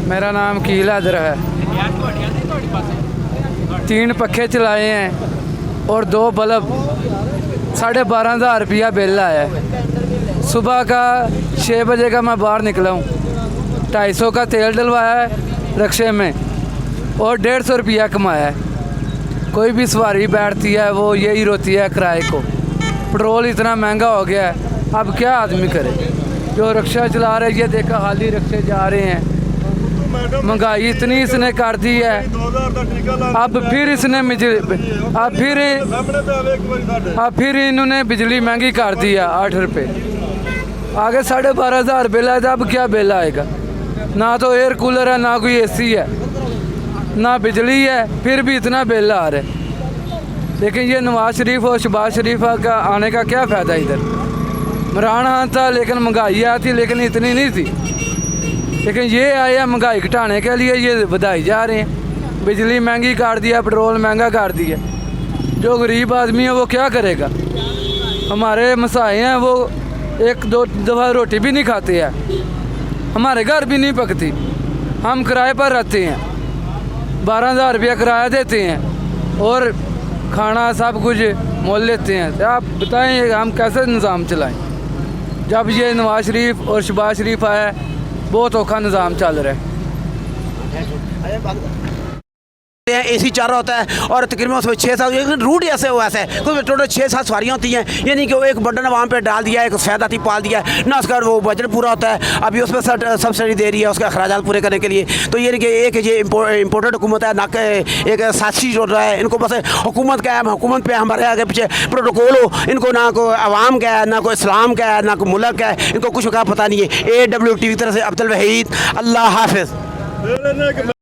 मेरा नाम कील हैदर है। 3 पखे चलाए हैं और 2 बल्ब, 12,500 रुपया बिल आया है। सुबह का 6 बजे का मैं बाहर निकला हूँ, 250 का तेल डलवाया है रक्शे में और 150 रुपया कमाया है। कोई भी सवारी बैठती है वो यही रोती है किराए को। पेट्रोल इतना महंगा हो गया है, अब क्या आदमी करे। जो रक्शा चला रहे ये देखा खाली रक्शे जा रहे हैं। महंगाई इतनी इसने कर दी है। अब फिर इसने फिर इन्होंने बिजली महंगी कर दी है 8 रुपये। आगे 12,500 बिल आया था, अब क्या बिल आएगा। ना तो एयर कूलर है, ना कोई एसी है, ना बिजली है, फिर भी इतना बिल आ रहा है। लेकिन ये नवाज शरीफ और शहबाज शरीफ का आने का क्या फ़ायदा। इधर इमरान खान था लेकिन महंगाई आई थी, लेकिन इतनी नहीं थी। लेकिन ये आए हैं महंगाई घटाने के लिए, ये बढ़ाई जा रहे हैं। बिजली महंगी कर दिया, पेट्रोल महंगा कर दिया। जो गरीब आदमी है वो क्या करेगा। हमारे मसाए हैं वो 1-2 दफ़ा रोटी भी नहीं खाते हैं, हमारे घर भी नहीं पकती। हम किराए पर रहते हैं, 12,000 रुपया किराया देते हैं और खाना सब कुछ मोल लेते हैं। तो आप बताएं हम कैसे निज़ाम चलाएं। जब ये नवाज शरीफ और शहबाज शरीफ आया, बहुत औखा निज़ाम चल रहा है। एसी चल रहा होता है और तकरीबन उसमें 6-7 रूट ऐसे हो ऐसे कुछ टोटल 6-7 सवारियाँ होती हैं। ये नहीं कि वो एक बटन वहाँ पे डाल दिया, एक सफेद आती पाल दिया ना, उसका वो बजट पूरा होता है। अभी उस पर सब्सिडी दे रही है उसके अखराजात पूरे करने के लिए। तो ये नहीं कि एक ये इम्पोर्टेड हुकूमत है, ना एक साथी जोड़ रहा है इनको। बस हुकूमत का है, हुकूमत पे हमारे आगे पीछे प्रोटोकॉल हो, इनको ना कोई अवाम का है, ना कोई इस्लाम का है, ना कोई मुल्क का है, इनको कुछ का पता नहीं है। AWTV की तरफ से अब्दुल वहीद, अल्लाह हाफिज़।